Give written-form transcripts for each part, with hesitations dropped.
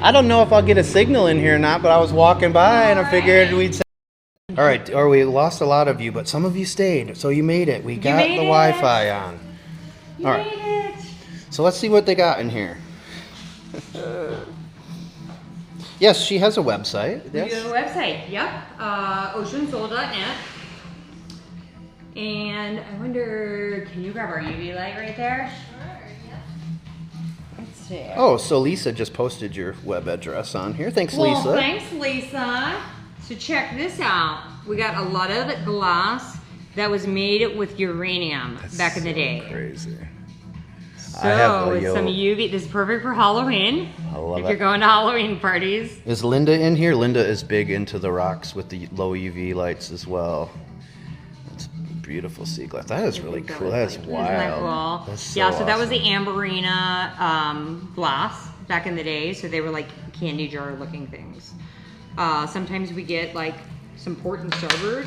I don't know if I'll get a signal in here or not, but I was walking by and I figured we'd say. All right, or we lost a lot of you, but some of you stayed, so you made it. We got the Wi-Fi on. You made it. So let's see what they got in here. Yes, she has a website. We Yes. do have a website, yep. Oceansoul.net. And I wonder, can you grab our UV light right there? Sure, yeah. Let's see. Oh, so Lisa just posted your web address on here. Thanks, Well, Lisa. thanks, Lisa. So check this out. We got a lot of glass that was made with uranium back in the day. Crazy. So with some UV, this is perfect for Halloween. I love if it. you're going to Halloween parties. Is Linda in here? Linda is big into the rocks with the low UV lights as well. That's beautiful sea glass. That is really cool. That's wild. Isn't that cool? That's so yeah, so that was the awesome. Amberina glass back in the day. So they were like candy jar looking things. Sometimes we get like some port and starboard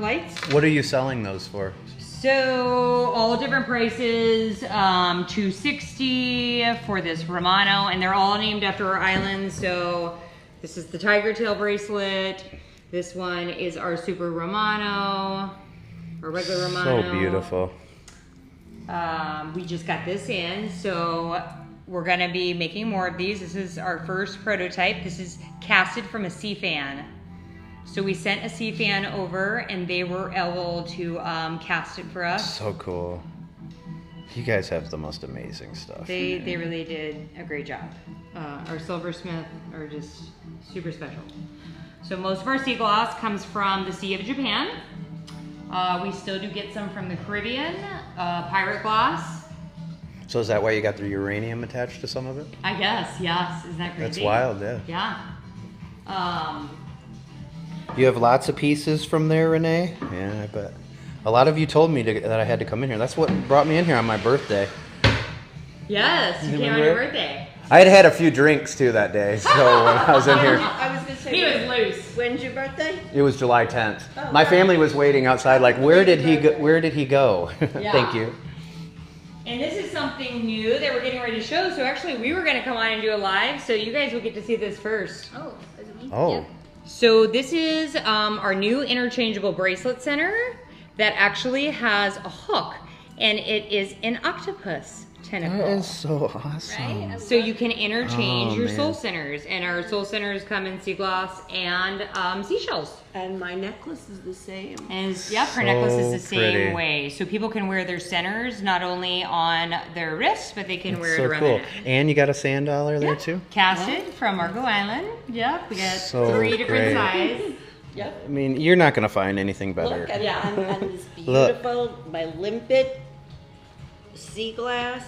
lights. What are you selling those for? So all different prices, $260 for this Romano, and they're all named after our islands. So this is the tiger tail bracelet. This one is our Super Romano, or regular Romano. So beautiful. We just got this in, so we're gonna be making more of these. This is our first prototype. This is casted from a sea fan. So we sent a sea fan over and they were able to cast it for us. So cool. You guys have the most amazing stuff. They really did a great job. Our silversmith are just super special. So most of our sea glass comes from the Sea of Japan. We still do get some from the Caribbean, pirate glass. So is that why you got the uranium attached to some of it? I guess, yes. Isn't that crazy? That's wild, yeah. Yeah. You have lots of pieces from there, Renee? Yeah, I bet. A lot of you told me that I had to come in here. That's what brought me in here on my birthday. Yes, you came on your birthday. I had had a few drinks too that day, so when I was in here. I was going to say, He was loose. when's your birthday? It was July 10th. Oh, My wow. family was waiting outside like, where did he go? Where did he go? Yeah. Thank you. And this is something new that we're getting ready to show. So actually we were going to come on and do a live, so you guys will get to see this first. Oh, is it me? Oh. Yeah. So this is our new interchangeable bracelet center that actually has a hook, and it is an octopus tentacle. That is so awesome. Right? So you can interchange Oh, your man. soul centers, and our soul centers come in sea glass and seashells. And my necklace is the same. And yep, her necklace is the So same pretty. way. So people can wear their centers not only on their wrists, but they can wear it So around cool. their neck. And you got a sand dollar there Yep. too? Casted from Marco Island. Yep, we got So 3 different great. sizes. Yep. I mean, you're not going to find anything better. Look, and, Yeah. and this Look. beautiful, my limpet sea glass.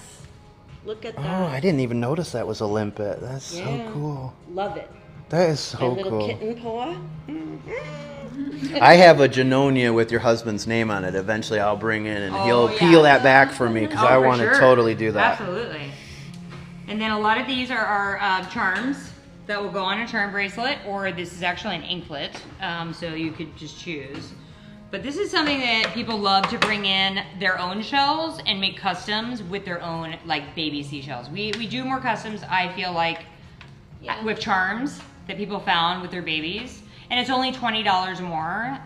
Look at that. Oh, I didn't even notice that was a limpet. That's Yeah. so cool. Love it. That is My so little cool. kitten paw. I have a Genonia with your husband's name on it. Eventually, I'll bring in and Oh, he'll yeah. peel that back for me because Oh, I for want to sure. totally do that. Absolutely. And then a lot of these are our charms that will go on a charm bracelet, or this is actually an anklet, so you could just choose. But this is something that people love to bring in their own shells and make customs with their own like baby seashells. We do more customs, I feel like, Yeah. with charms that people found with their babies. And it's only $20 more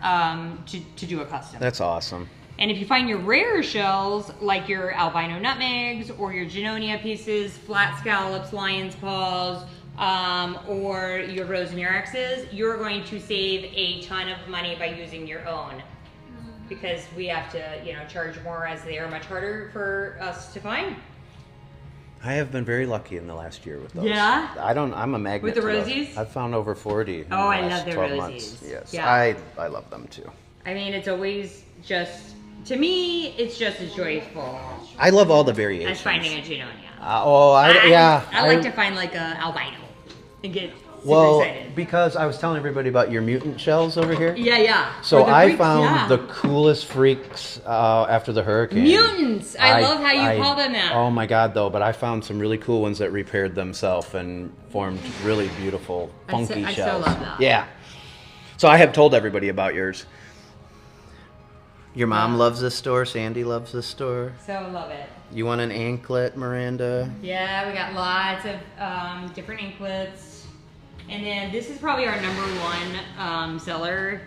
to do a custom. That's awesome. And if you find your rare shells, like your albino nutmegs or your Genonia pieces, flat scallops, lion's paws, or your rose and your X's, you're going to save a ton of money by using your own. Because we have to, charge more as they are much harder for us to find. I have been very lucky in the last year with those. Yeah? I'm a magnet. With the to those. rosies? I've found over 40. in Oh, the I last love the 12 rosies. months. Yes. Yeah. I love them too. I mean, it's always just, to me, it's just as joyful I love all the variations. as finding a Genonia. I like to find like a albino and get super Well, excited. because I was telling everybody about your mutant shells over here. Yeah. So Or the I freaks, found yeah. the coolest freaks after the hurricane. Mutants. I love how you call them that. Oh my god, though! But I found some really cool ones that repaired themselves and formed really beautiful, funky I so shells. love that. Yeah. So I have told everybody about yours. Your mom loves this store. Sandy loves this store. So love it. You want an anklet, Miranda? Yeah, we got lots of different anklets. And then this is probably our number one seller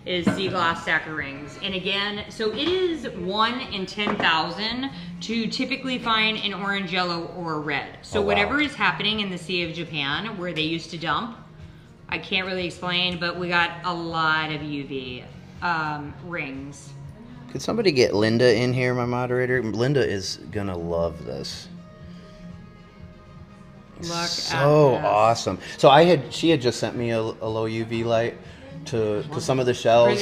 is sea glass stacker rings. And again, so it is 1 in 10,000 to typically find an orange, yellow, or red. So whatever is happening in the Sea of Japan where they used to dump, I can't really explain, but we got a lot of UV rings. Could somebody get Linda in here, my moderator? Linda is gonna love this. Look at So this. awesome. So she had just sent me a low UV light to some of the shells,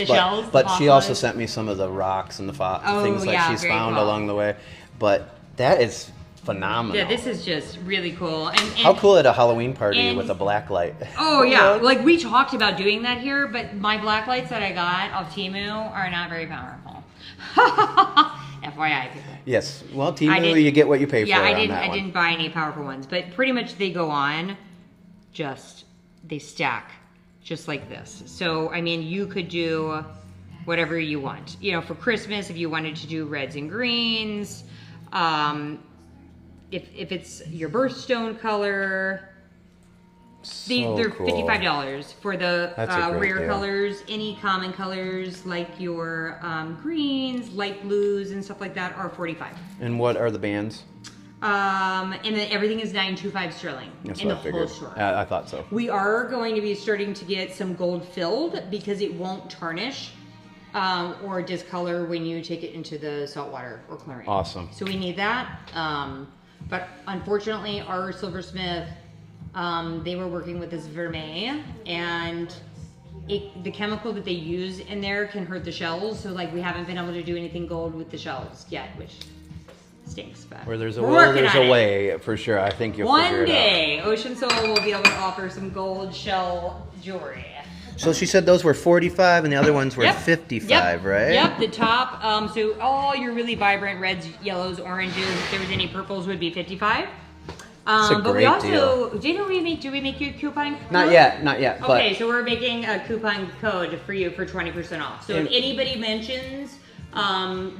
but she also sent me some of the rocks and the things that she's found along the way. But that is phenomenal. Yeah, this is just really cool. And how cool at a Halloween party with a black light. Oh yeah, like we talked about doing that here, but my black lights that I got off Temu are not very powerful. FYI. Yes, well, Temu, you get what you pay for. Yeah, I didn't buy any powerful ones, but pretty much they go on, they stack, just like this. So I mean, you could do whatever you want. You know, for Christmas, if you wanted to do reds and greens, if it's your birthstone color. They're cool. $55 for the rare deal. colors. Any common colors like your greens, light blues, and stuff like that are $45. And what are the bands? And then everything is $9.25 sterling in the whole store. I thought so. We are going to be starting to get some gold filled because it won't tarnish or discolor when you take it into the salt water or chlorine. Awesome. So we need that. But unfortunately, our silversmith, they were working with this vermeil, and the chemical that they use in there can hurt the shells. So like we haven't been able to do anything gold with the shells yet, which stinks. But Where there's a we're will, working there's on a it. way, for sure. I think you'll figure One it out. day, Ocean Soul will be able to offer some gold shell jewelry. So she said those were 45 and the other ones were Yep. 55, right? Yep, the top, so all your really vibrant reds, yellows, oranges, if there was any purples, would be 55. It's a But we great also, do we make you a coupon code? Not yet. Okay, so we're making a coupon code for you for 20% off. So if anybody mentions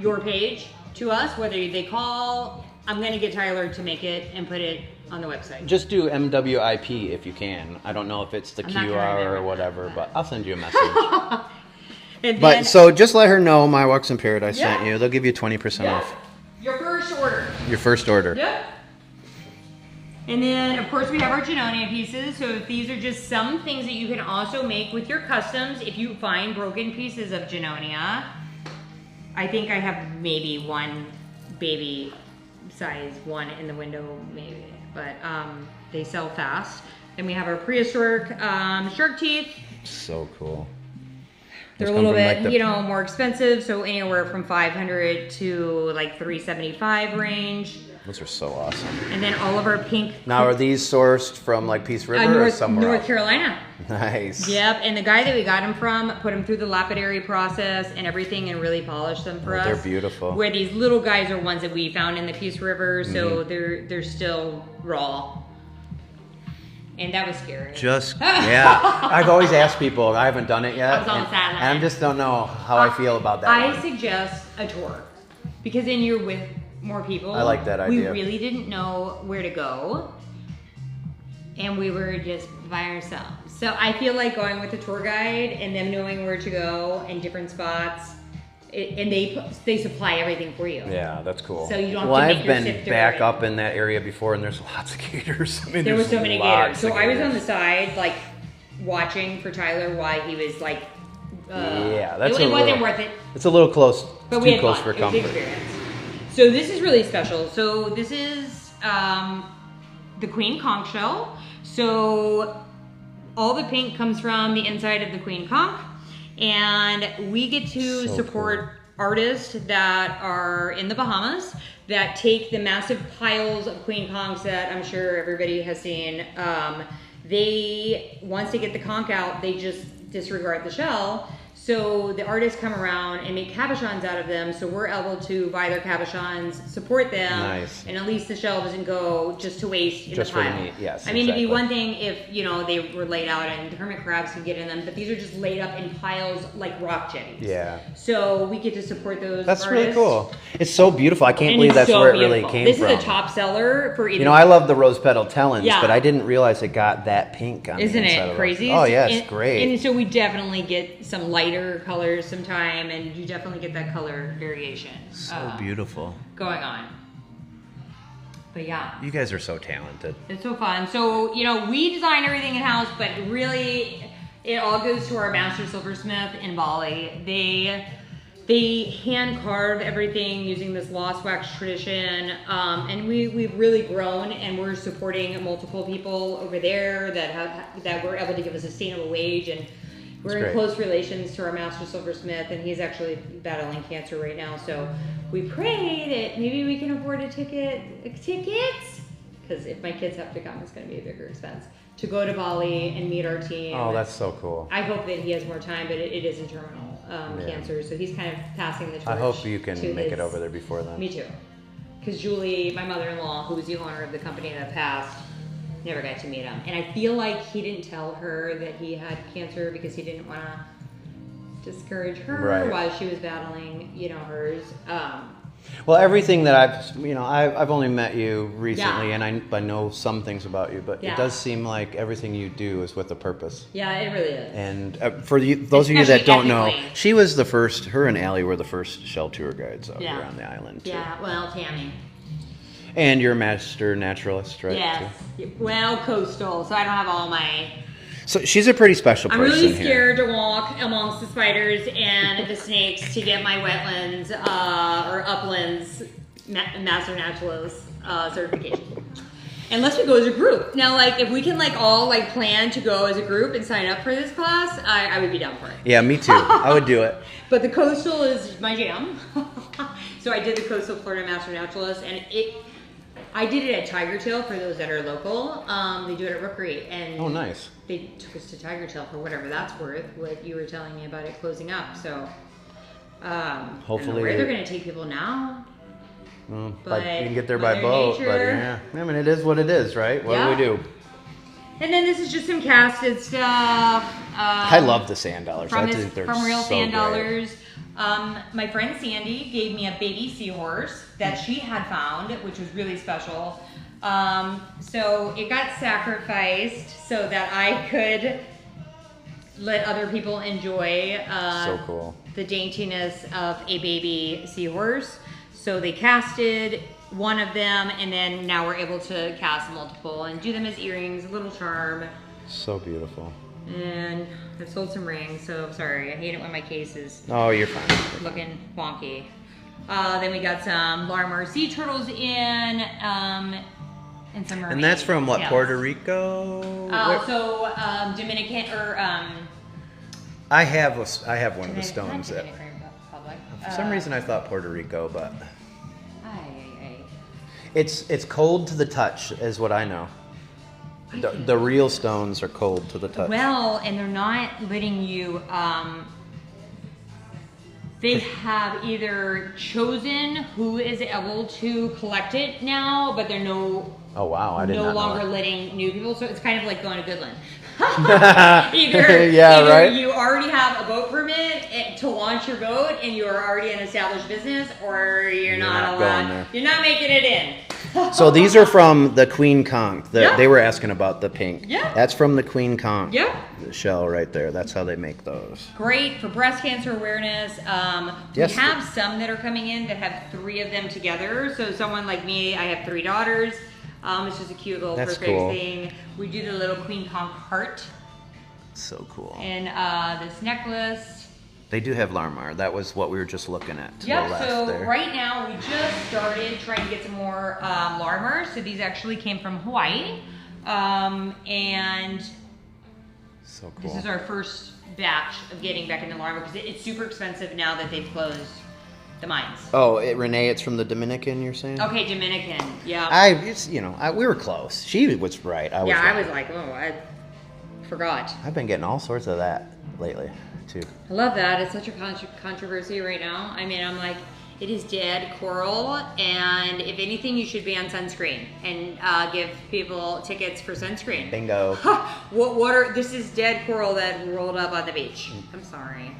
your page to us, whether they call, I'm gonna get Tyler to make it and put it on the website. Just do MWIP if you can. I don't know if it's the I'm not gonna QR or remember whatever, that. but I'll send you a message. And But then, so just let her know My Walks in Paradise Yeah. sent you. They'll give you 20% yeah, off your first order. your first order. Yep. And then, of course, we have our Genonia pieces. So these are just some things that you can also make with your customs if you find broken pieces of Genonia. I think I have maybe one baby size one in the window, maybe. But they sell fast. Then we have our prehistoric shark teeth. So cool. They're Those a come little from, bit, like, you know, more expensive. So anywhere from $500 to like $375 range. Those are so awesome. And then all of our pink. Now, are these sourced from like Peace River or somewhere North else? Carolina. Nice. Yep, and the guy that we got them from put them through the lapidary process and everything and really polished them for us. They're beautiful. Where these little guys are ones that we found in the Peace River, so Mm-hmm. they're still raw. And that was scary. Yeah. I've always asked people. I haven't done it yet. I was on the sideline. and I just don't know how I feel about that I one. suggest a tour because then you're with more people. I like that idea. We really didn't know where to go, and we were just by ourselves. So I feel like going with a tour guide and them knowing where to go and different spots, and they supply everything for you. Yeah, that's cool. So you don't have well, to make I've your been sift back through up in that area before, and there's lots of gators. I mean, There were there's so many lots gators. So of I was on gators. the side, like watching for Tyler while he was like. Yeah, that's it a wasn't little- worth it. It's a little close. But It's we too had close fun. for It was an comfort. experience. So this is really special. So this is the queen conch shell. So all the pink comes from the inside of the queen conch, and we get to So support artists that are in the Bahamas that take the massive piles of queen conchs that I'm sure everybody has seen. They once they get the conch out, they just disregard the shell. So the artists come around and make cabochons out of them, so we're able to buy their cabochons, support them, Nice. and at least the shell doesn't go just to waste in Just the for pile. the meat, yes, I mean, exactly. it'd be one thing if, you know, they were laid out and hermit crabs can get in them, but these are just laid up in piles like rock jetties. Yeah. So we get to support those That's artists. really cool. It's so beautiful. I can't And believe it's that's so where it beautiful. really came this from. This is a top seller for either. You know, I love the rose petal talons, Yeah. but I didn't realize it got that pink on Isn't the inside it of crazy? Oh, yeah, it's And- great. And so we definitely get some lighter colors sometime, and you definitely get that color variation So beautiful. going on. But yeah, You guys are so talented. it's so fun. So, you know, we design everything in-house, but really it all goes to our master silversmith in Bali. They hand carve everything using this lost wax tradition, and we've really grown, and we're supporting multiple people over there that were able to give a sustainable wage, and we're in great. close relations to our master silversmith, and he's actually battling cancer right now. So we pray that maybe we can afford tickets, because if my kids have to come, it's going to be a bigger expense to go to Bali and meet our team. Oh, that's so cool. I hope that he has more time, but it is in terminal cancer, so he's kind of passing the torch. I hope you can to make his- it over there before then. Me too. Because Julie, my mother-in-law, who was the owner of the company that passed, never got to meet him. And I feel like he didn't tell her that he had cancer because he didn't want to discourage her Right. while she was battling, you know, hers. Well, everything that I've only met you recently, Yeah. and I know some things about you, but Yeah. it does seem like everything you do is with a purpose. Yeah, it really is. And for those of you that Especially don't know, ethically. she was the first. Her and Allie were the first shell tour guides out Yeah. here on the island too. Yeah, well, Tammy. And you're a master naturalist, right? Yes. too? Well, coastal, so I don't have all my... So she's a pretty special I'm person really here. scared to walk amongst the spiders and the snakes to get my wetlands or uplands master naturalist certification. Unless we go as a group. Now, like, if we can, like, all, like, plan to go as a group and sign up for this class, I would be down for it. Yeah, me too. I would do it. But the coastal is my jam. So I did the coastal Florida master naturalist, and I did it at Tiger Tail for those that are local. They do it at Rookery, and Oh, nice. they took us to Tiger Tail for whatever that's worth. What you were telling me about it closing up, so I don't know Hopefully where they're going to take people now. Well, But you can get there by Mother boat, but Nature- yeah. I mean, it is what it is, right? What Yeah. do we do? And then this is just some casted stuff. I love the sand dollars. I from think they're from real so sand great. dollars. My friend Sandy gave me a baby seahorse that she had found, which was really special. So it got sacrificed so that I could let other people enjoy So cool. the daintiness of a baby seahorse. So they casted one of them, and then now we're able to cast multiple and do them as earrings, a little charm. So beautiful. And I've sold some rings, so sorry. I hate it when my case is Oh, you're fine. looking wonky. Then we got some Larmar sea turtles in, and some mermaids. And that's from what, tails. Puerto Rico? So Dominican or I have one of the stones that. Dominican Republic. For some reason, I thought Puerto Rico, but Aye. it's cold to the touch, is what I know. The real stones are cold to the touch. Well, and they're not letting you. They have either chosen who is able to collect it now, but they're Oh wow, I did no not longer know. letting new people. So it's kind of like going to Goodland. either right? you already have a boat permit to launch your boat and you're already an established business, or you're not not going allowed. there. You're not making it in. So these are from the Queen Conch. Yeah. They were asking about the pink. Yeah. That's from the Queen Conch. Yep. The shell right there. That's how they make those. Great for breast cancer awareness. Yes. We have some that are coming in that have 3 of them together. So someone like me, I have 3 daughters. It's just a cute little That's perfect cool. thing. We do the little Queen Conch heart So cool. and this necklace. They do have Larmar. That was what we were just looking at to the Yep, left so there. right now we just started trying to get some more Larmar. So these actually came from Hawaii. And So cool. this is our first batch of getting back into Larmar because it's super expensive now that they've closed the mines. Oh, Renee, it's from the Dominican, you're saying? Okay, Dominican, yeah. We were close. She was right. I was Yeah, wrong. I was like, oh, I forgot. I've been getting all sorts of that lately too. I love that. It's such a controversy right now. I mean, I'm like, it is dead coral, and if anything, you should be on sunscreen and give people tickets for sunscreen. Bingo. This is dead coral that rolled up on the beach. I'm sorry.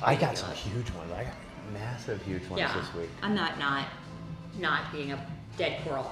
I got some huge ones. I got massive huge ones this week. I'm not being a dead coral.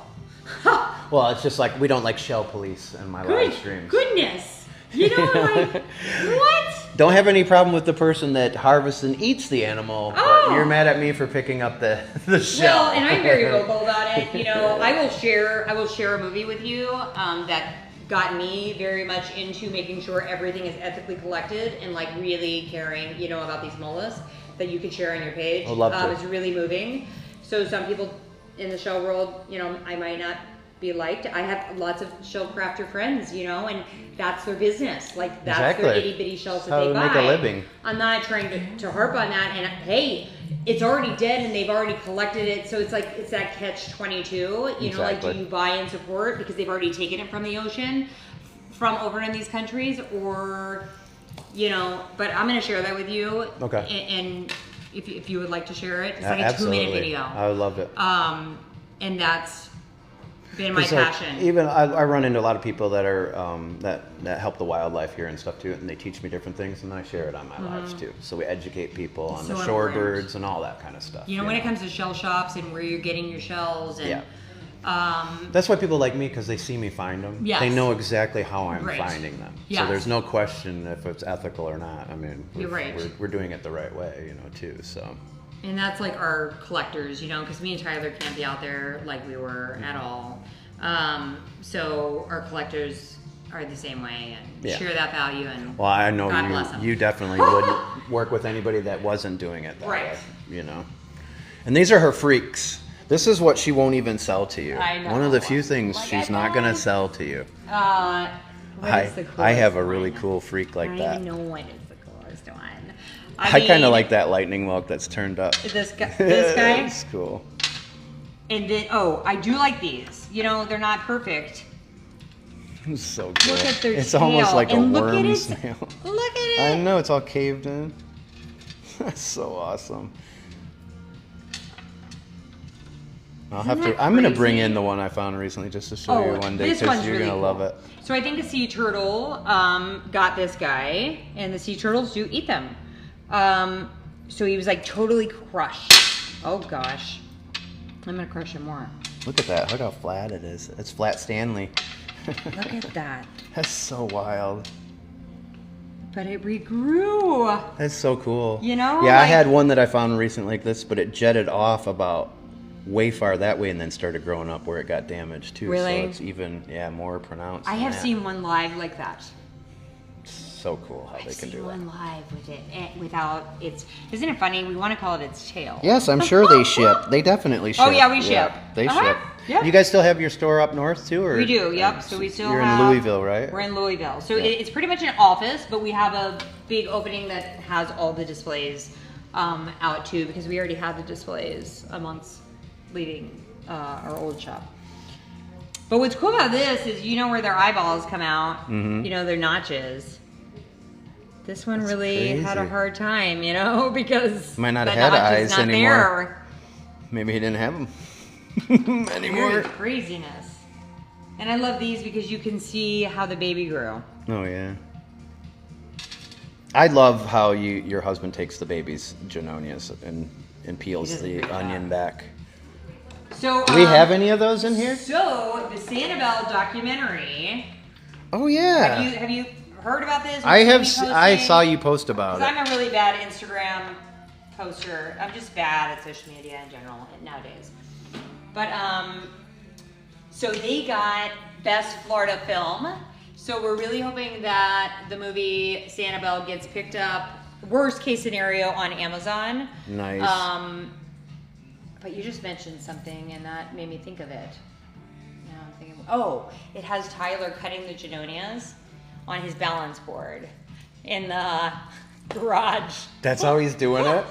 Well, it's just like we don't like shell police in my live streams. Goodness. You know, like, what? Don't have any problem with the person that harvests and eats the animal, but you're mad at me for picking up the shell. Well, and I'm very vocal about it. You know, I will share a movie with you that got me very much into making sure everything is ethically collected and like really caring, you know, about these mollusks that you could share on your page. I'd love to. It's really moving. So some people in the shell world, you know, I might not be liked. I have lots of shell crafter friends, you know, and that's their business. Like that's their itty bitty shells that they buy. Make a living. I'm not trying to harp on that. And hey, it's already dead and they've already collected it. So it's like, it's that catch-22, you know, like do you buy and support because they've already taken it from the ocean from over in these countries, or, you know, but I'm going to share that with you. Okay. And if you would like to share it, it's like a 2-minute video. I would love it. And that's been my passion. Like, even I run into a lot of people that are that help the wildlife here and stuff too, and they teach me different things, and I share it on my lives too. So we educate people on the shorebirds and all that kind of stuff. You know, when it comes to shell shops and where you're getting your shells, and that's why people like me, because they see me find them. Yes. They know exactly how I'm finding them. Yes. So there's no question if it's ethical or not. I mean, You're we're doing it the right way, you know, too. So. And that's like our collectors, you know, because me and Tyler can't be out there like we were at all. So our collectors are the same way and share that value. And well, I know God bless them. you definitely wouldn't work with anybody that wasn't doing it that way, you know. And these are her freaks. This is what she won't even sell to you. I know. One of the few things she's not going to sell to you. What is the coolest I have a one? really cool freak like that. I don't even know what is the coolest one. I kind of like that lightning milk that's turned up. This guy? It's cool. And then, I do like these. You know, they're not perfect. It's so cool. Look at their It's tail. almost like and a look worm at snail. Look at it. I know, it's all caved in. That's so awesome. I'm going to bring in the one I found recently just to show you one day, because you're going to love it. So I think a sea turtle got this guy, and the sea turtles do eat them. So he was like totally crushed. Oh gosh. I'm going to crush him more. Look at that. Look how flat it is. It's flat Stanley. Look at that. That's so wild. But it regrew. That's so cool. You know? Yeah, I had one that I found recently like this, but it jetted off about way far that way and then started growing up where it got damaged too. Really? So it's even, more pronounced. I have seen one live like that. So cool how they can do one that. live with it without its. Isn't it funny? We want to call it its tail. Yes, I'm sure they ship. They definitely ship. Oh yeah, we ship. They ship. Yep. You guys still have your store up north too, or we do? Yep. So we still. You're in Louisville, right? We're in Louisville. So it's pretty much an office, but we have a big opening that has all the displays out too, because we already had the displays amongst leaving our old shop. But what's cool about this is, you know, where their eyeballs come out, you know, their notches. This one really had a hard time, you know, because might not have had eyes anymore. There. Maybe he didn't have them anymore. Very craziness. And I love these because you can see how the baby grew. Oh yeah. I love how your husband takes the baby's Janonias and peels the onion back. So do we have any of those in here? So the Sanibel documentary. Oh yeah. Have you heard about this? I saw you post about it. I'm a really bad Instagram poster. I'm just bad at social media in general nowadays. But so they got Best Florida Film. So we're really hoping that the movie Sanibel gets picked up, worst case scenario, on Amazon. Nice. But you just mentioned something and that made me think of it. Now I'm thinking, it has Tyler cutting the Janonias on his balance board in the garage. That's how he's doing it?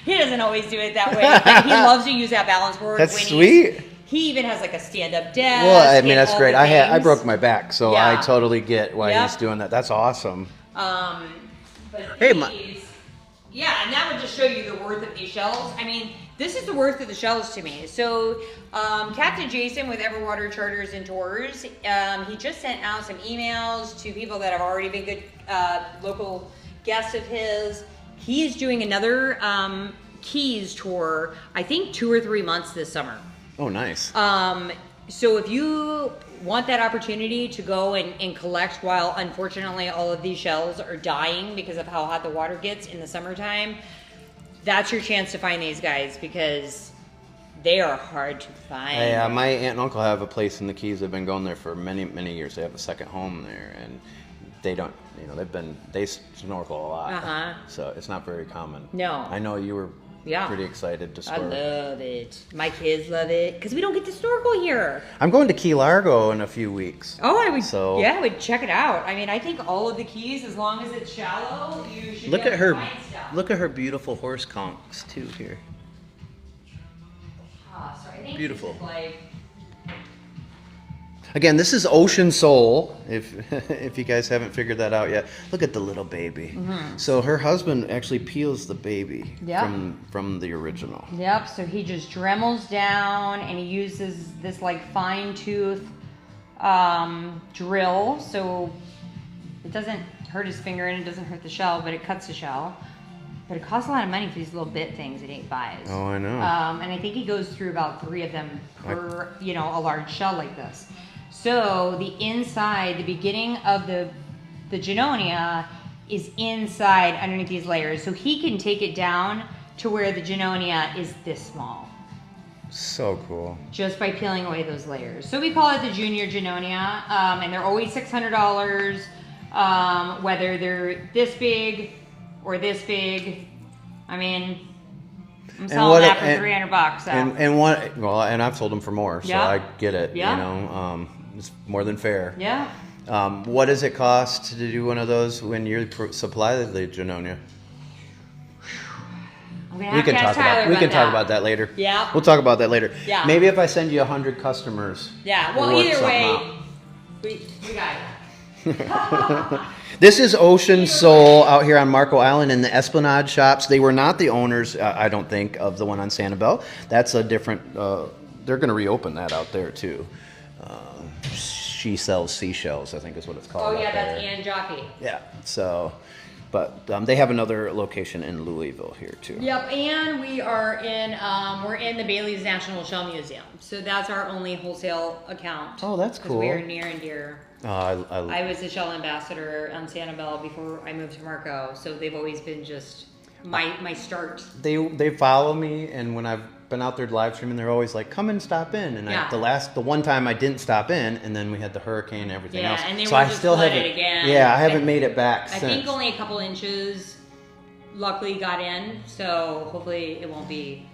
He doesn't always do it that way, but he loves to use that balance board. That's sweet. He even has like a stand-up desk. Well, I mean, that's great. I broke my back, so Yeah. I totally get why he's doing that. That's awesome. But Hey, these, yeah, and that would just show you the worth of these shells. I mean, this is the worth of the shells to me. So, Captain Jason with Everwater Charters and Tours, he just sent out some emails to people that have already been good local guests of his. He's doing another Keys tour, I think 2 or 3 months this summer. Oh, nice. So if you want that opportunity to go and collect while unfortunately all of these shells are dying because of how hot the water gets in the summertime, that's your chance to find these guys because they are hard to find. Yeah, my aunt and uncle have a place in the Keys. They've been going there for many, many years. They have a second home there, and they don't, they snorkel a lot. So it's not very common. No. I know you were pretty excited to snorkel. I love it. My kids love it because we don't get to snorkel here. I'm going to Key Largo in a few weeks. Oh, I would check it out. I mean, I think all of the Keys, as long as it's shallow, you should Look be at able her. to find stuff. Look at her beautiful horse conchs too here. So I think Beautiful. this is like, Again, this is Ocean Soul, if you guys haven't figured that out yet. Look at the little baby. So her husband actually peels the baby from the original. yep, so he just dremels down and he uses this like fine tooth drill so it doesn't hurt his finger and it doesn't hurt the shell, but it cuts the shell. But it costs a lot of money for these little bit things that he buys. Oh, I know. And I think he goes through about 3 of them per, a large shell like this. So the inside, the beginning of the Junonia is inside underneath these layers. So he can take it down to where the Junonia is this small. So cool. Just by peeling away those layers. So we call it the Junior Junonia, and they're always $600, whether they're this big or this big. I mean, I'm selling that for $300. So. And I've sold them for more, so I get it. Yeah. It's more than fair. Yeah. What does it cost to do one of those when you supply the Junonia? We can talk about that later. Yeah. We'll talk about that later. Yeah. Maybe if I send you 100 customers. Yeah. Well, we'll either way, we got it. This is Ocean Soul out here on Marco Island in the Esplanade shops. They were not the owners, I don't think, of the one on Sanibel. That's a different. They're going to reopen that out there too. She sells seashells, I think is what it's called. Oh yeah, that's Ann Jockey. Yeah. So, but they have another location in Louisville here too. Yep, and we're in the Bailey's National Shell Museum, so that's our only wholesale account. Oh, that's cool. We are near and dear. I was the Shell ambassador on Sanibel before I moved to Marco, so they've always been just my start. They follow me, and when I've been out there live streaming, they're always like, "Come and stop in." And the one time I didn't stop in, and then we had the hurricane and everything else. And they so were I just still flooded haven't. again. Yeah, I haven't made it back since. I think only a couple inches. Luckily, got in, so hopefully it won't be.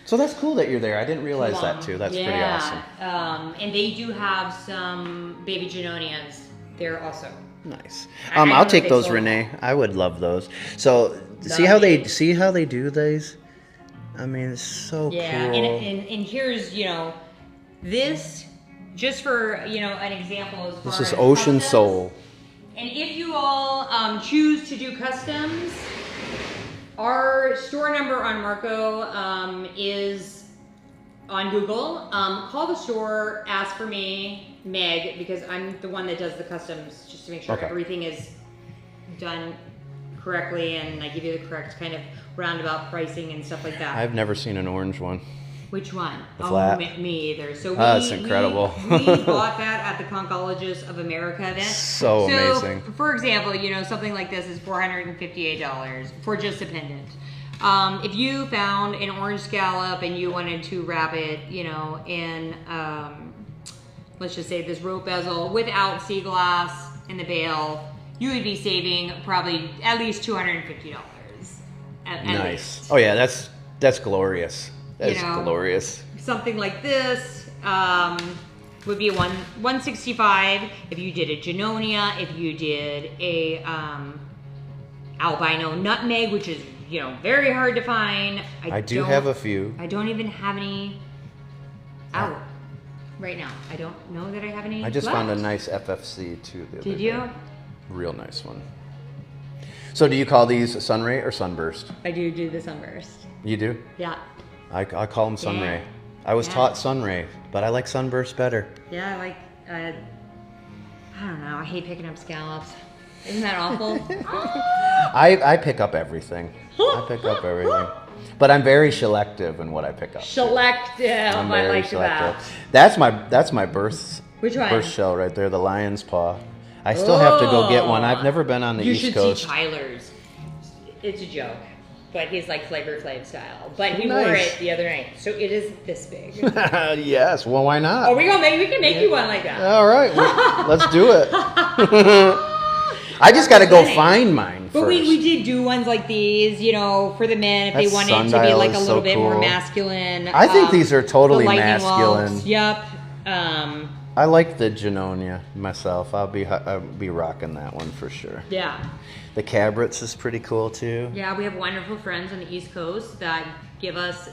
So that's cool that you're there. I didn't realize that too. That's pretty awesome. And they do have some baby Junonias there also. Nice. I'll take those, Renee. I would love those. So see how they do these. I mean, it's so cool. And here's this just for an example as far as this is Ocean customs. Soul. And if you all choose to do customs, our store number on Marco is on Google. Call the store, ask for me, Meg, because I'm the one that does the customs, just to make sure everything is done correctly, and I give you the correct kind of roundabout pricing and stuff like that. I've never seen an orange one. Which one? The flat. Me either. So that's incredible. we bought that at the Conchologists of America event. So amazing. For example, something like this is $458 for just a pendant. If you found an orange scallop and you wanted to wrap it, in let's just say this rope bezel without sea glass in the bail, you would be saving probably at least $250. Nice. Least. Oh yeah, that's glorious. That's glorious. Something like this would be $165 if you did a Junonia, if you did a albino nutmeg, which is very hard to find. I do have a few. I don't even have any out right now. I don't know that I have any. I just left. found a nice FFC too the other day. Did you? Real nice one. So do you call these sunray or sunburst? I do the sunburst. You do? Yeah. I call them sunray. Yeah. I was taught sunray, but I like sunburst better. Yeah, I like, I don't know, I hate picking up scallops. Isn't that awful? I pick up everything. I pick up everything. But I'm very selective in what I pick up. Selective. I'm I very like that. That's my birth. Which one? Birth shell right there, the lion's paw. I still have to go get one. I've never been on the East Coast. You should see Tyler's. It's a joke, but he's like Flavor Flav style. But he wore it the other night, so it is this big. Yes. Well, why not? Oh, we can make you one like that. All right. Let's do it. I just got to go find mine But first. we did do ones like these, you know, for the men if they wanted to be like a little bit more masculine. I think these are totally the masculine. Waltz, yep. I like the Genonia myself. I'll be rocking that one for sure. Yeah. The Cabrits is pretty cool too. Yeah, we have wonderful friends on the East Coast that give us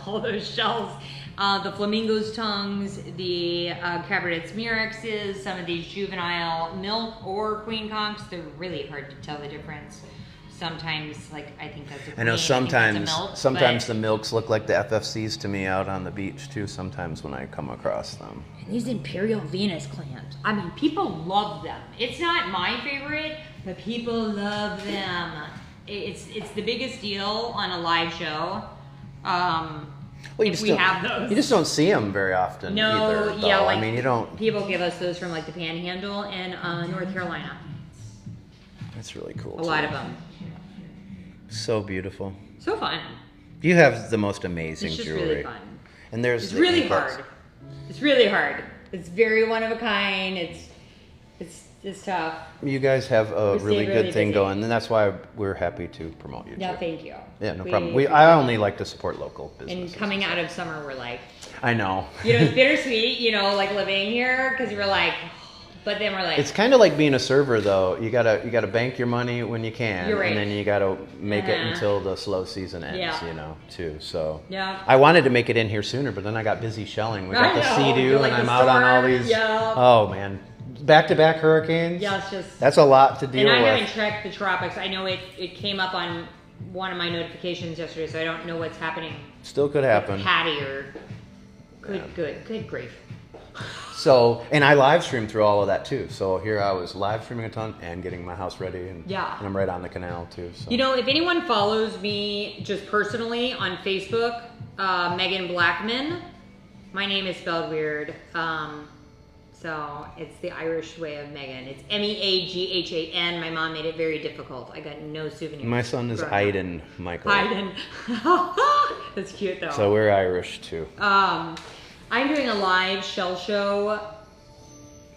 all those shells. The Flamingo's tongues, the Cabrits Murexes, some of these juvenile milk or queen conchs. They're really hard to tell the difference. Sometimes, like, I think that's a queen. I know sometimes milk, the milks look like the FFCs to me out on the beach too. Sometimes when I come across them. And these Imperial Venus clams. I mean, people love them. It's not my favorite, but people love them. It's the biggest deal on a live show. Well, have those. You just don't see them very often. No, either, yeah, like I mean, you don't. People give us those from like the Panhandle and North Carolina. That's really cool. A lot of them. So beautiful. So fun. You have the most amazing It's just jewelry. really fun. And there's It's the really anklets. hard. It's really hard. It's very one of a kind. It's tough. You guys have a We really stay good really thing busy. going, and that's why we're happy to promote you. No, too. thank you. Yeah, no problem. I only like to support local businesses. And coming out of summer, we're like, I know. you know, it's bittersweet, you know, like living here, because we're like, but then we're like, It's kind of like being a server, though. You gotta bank your money when you can, You're right. and then you gotta make it until the slow season ends. Yeah. You know, too. So yeah. I wanted to make it in here sooner, but then I got busy shelling. We got the I know. Sea-Doo, You're like and I'm the out on all storm. these. Yeah. Oh man, back-to-back hurricanes. Yeah, it's just. That's a lot to deal And I with. haven't checked the tropics. I know it came up on one of my notifications yesterday, so I don't know what's happening. Still could happen. Patty or good grief. So, and I live stream through all of that too. So here I was live streaming a ton and getting my house ready, and I'm right on the canal too. So. You know, if anyone follows me just personally on Facebook, Megan Blackman, my name is spelled weird. So it's the Irish way of Megan. It's Meaghan. My mom made it very difficult. I got no souvenirs. My son is Aiden Michael. Aiden. That's cute though. So we're Irish too. I'm doing a live shell show.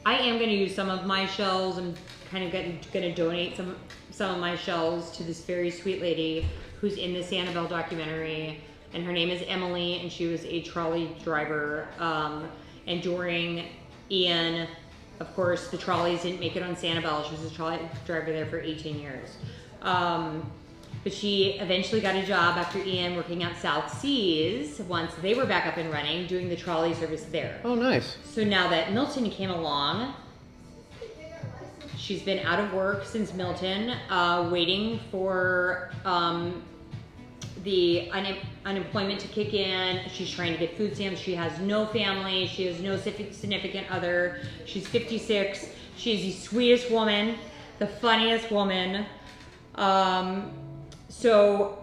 I am going to use some of my shells. I'm kind of going to donate some of my shells to this very sweet lady who's in this Annabelle documentary, and her name is Emily, and she was a trolley driver. And during Ian, of course, the trolleys didn't make it on Sanibel. She was a trolley driver there for 18 years. But she eventually got a job after Ian working at South Seas once they were back up and running, doing the trolley service there. Oh, nice. So now that Milton came along, she's been out of work since Milton, waiting for the unemployment to kick in. She's trying to get food stamps. She has no family. She has no significant other. She's 56. She's the sweetest woman, the funniest woman. So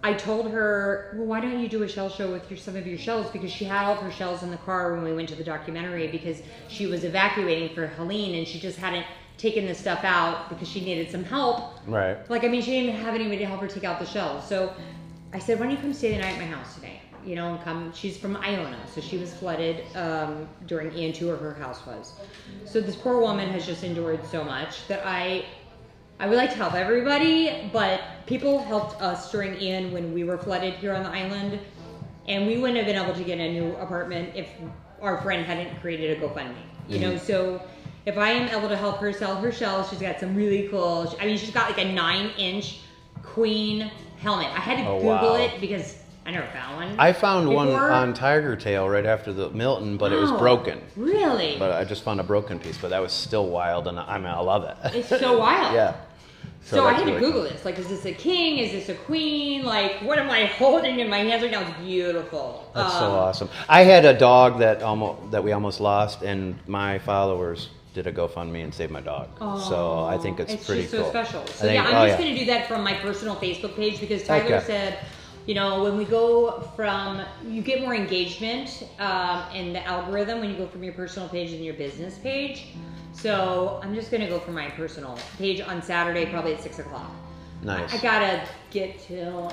I told her, well, why don't you do a shell show with some of your shells? Because she had all of her shells in the car when we went to the documentary, because she was evacuating for Helene and she just hadn't taken the stuff out because she needed some help. Right. Like, I mean, she didn't have anybody to help her take out the shells. So I said, why don't you come stay the night at my house today? You know, and come. She's from Iona, so she was flooded during Ian 2, or her house was. So this poor woman has just endured so much that I would like to help everybody, but people helped us during Ian when we were flooded here on the island, and we wouldn't have been able to get a new apartment if our friend hadn't created a GoFundMe. You know, so if I am able to help her sell her shells, she's got some really cool. I mean, she's got like a 9-inch queen helmet. I had to Google it because I never found one. I found one on Tiger Tail right after the Milton, but it was broken. Really? But I just found a broken piece, but that was still wild, and I love it. It's so wild. Yeah. So I had to Google this. Like, is this a king? Is this a queen? Like, what am I holding in my hands right now? It's beautiful. That's so awesome. I had a dog that we almost lost, and my followers did a GoFundMe and saved my dog. So I think it's pretty cool. It's just so special. So I'm just going to do that from my personal Facebook page because Tyler said, you know, when we go from, you get more engagement in the algorithm when you go from your personal page and your business page. So I'm just going to go for my personal page on Saturday, probably at 6 o'clock. Nice. I got to get to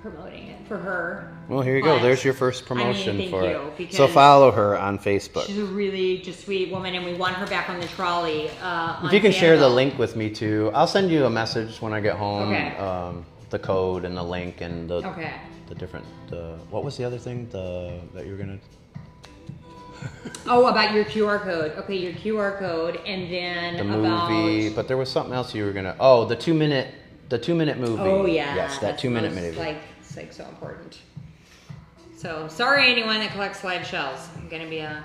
promoting it for her. Well, here you go. There's your first promotion for it. So because follow her on Facebook. She's a really just sweet woman, and we want her back on the trolley. If you can share the link with me too, I'll send you a message when I get home. Okay. The code and the link and the different. What was the other thing that you were gonna? Oh, about your QR code. Okay, your QR code, and then the movie. But there was something else you were gonna. Oh, the 2 minute movie. Oh yeah. Yes, that 2 minute movie. It's like so important. So sorry, anyone that collects live shells. I'm gonna be a.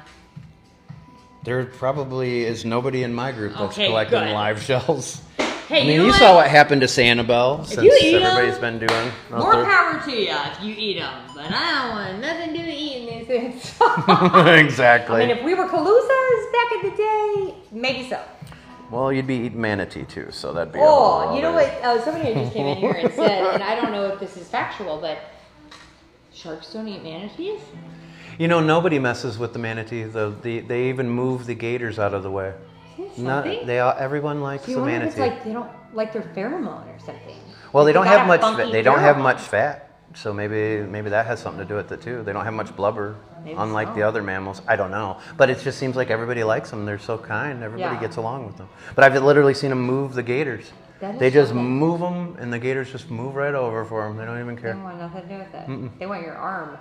There probably is nobody in my group that's collecting live shells. Hey, I mean, you saw what happened to Sanibel since everybody's been doing. More power to you if you eat them, but I don't want nothing to do with eating these things. Exactly. I mean, if we were Calusas back in the day, maybe so. Well, you'd be eating manatee too, so that'd be. Oh, you know what? Somebody just came in here and said, and I don't know if this is factual, but sharks don't eat manatees. You know, nobody messes with the manatee. They even move the gators out of the way. Everyone likes the manatee. It's like they don't like their pheromone or something. Well, they don't have much. They don't have much fat, so maybe that has something to do with it too. They don't have much blubber, unlike the other mammals. I don't know, but it just seems like everybody likes them. They're so kind. Everybody gets along with them. But I've literally seen them move the gators. They just move them, and the gators just move right over for them. They don't even care. They don't want nothing to do with it. They want your arm.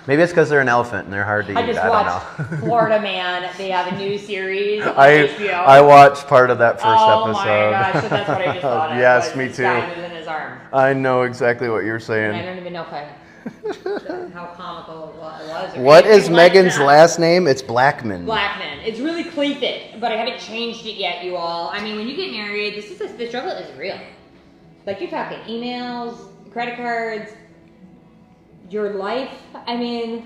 Maybe it's because they're an elephant and they're hard to eat. I just watched Florida Man. They have a new series on HBO. I watched part of that first episode. Oh my gosh, so that's what I just thought of. Yes, me too. This guy moving his arm. I know exactly what you're saying. And I don't even know how comical it was. What is Megan's last name? It's Blackman. Blackman. It's really cleaved, but I haven't changed it yet, you all. I mean, when you get married, the struggle is real. Like, you're talking emails, credit cards, your life. I mean,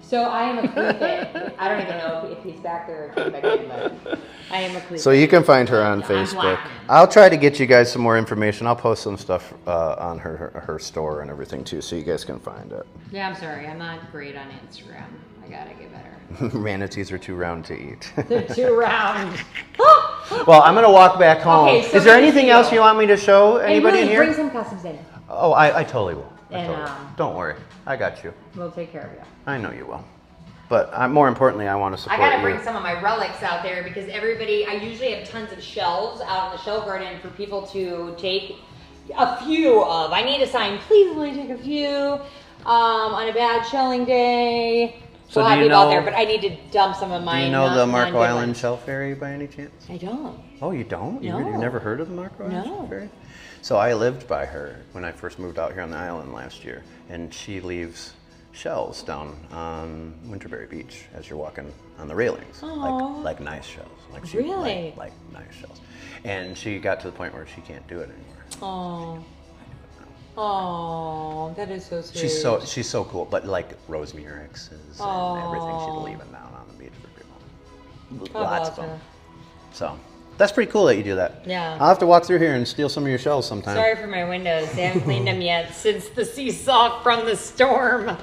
so I am a Cleave. I don't even know if he's back there or came back in, but I am a Cleave. So you can find her on Facebook. I'll try to get you guys some more information. I'll post some stuff on her store and everything too, so you guys can find it. Yeah, I'm sorry. I'm not great on Instagram. I gotta get better. Manatees are too round to eat. They're too round. Well, I'm gonna walk back home. Okay, so is there anything else you want me to show anybody in here? Bring some costumes in. Oh, I totally will. And don't worry, I got you. We'll take care of you. I know you will. But more importantly, I want to support you. I gotta bring some of my relics out there because I usually have tons of shells out in the shell garden for people to take a few of. I need a sign, please only take a few on a bad shelling day. So we'll have people out there, but I need to dump some of mine. Do you know the Marco Island Shell Ferry by any chance? I don't. Oh, you don't? No. You've never heard of the Marco Island Shell Ferry? So I lived by her when I first moved out here on the island last year, and she leaves shells down on Winterberry Beach as you're walking on the railings, like nice shells, like nice shells. And she got to the point where she can't do it anymore. Oh, that is so sweet. She's so cool, but like rose murexes and everything she's leaving down on the beach for people. Lots of them. So. That's pretty cool that you do that. Yeah. I'll have to walk through here and steal some of your shells sometime. Sorry for my windows. They haven't cleaned them yet since the seesaw from the storm.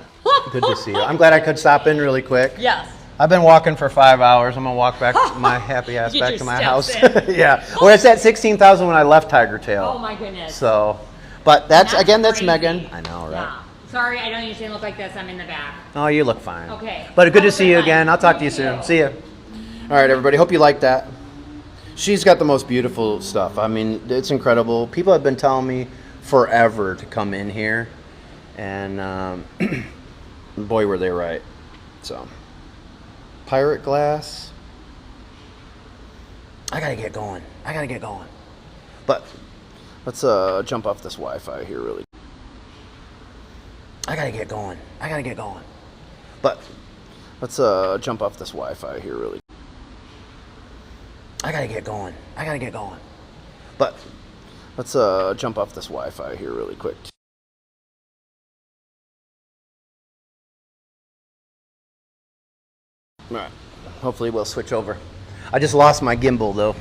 Good to see you. I'm glad I could stop in really quick. Yes. I've been walking for 5 hours. I'm going to walk back my happy ass back to my house. Yeah. Well, it's at 16,000 when I left Tiger Tail. Oh, my goodness. So, but that's crazy. Megan. I know, right? Yeah. Sorry, I don't usually look like this. I'm in the back. Oh, you look fine. Okay. But good to see you again. I'll talk to you soon. See you. All right, everybody. Hope you liked that. She's got the most beautiful stuff. I mean, it's incredible. People have been telling me forever to come in here, and boy, were they right. So, pirate glass. I gotta get going. But let's jump off this Wi-Fi here really. I gotta get going. But let's jump off this Wi-Fi here really. I gotta get going. But Let's jump off this Wi-Fi here really quick. All right. Hopefully we'll switch over. I just lost my gimbal though.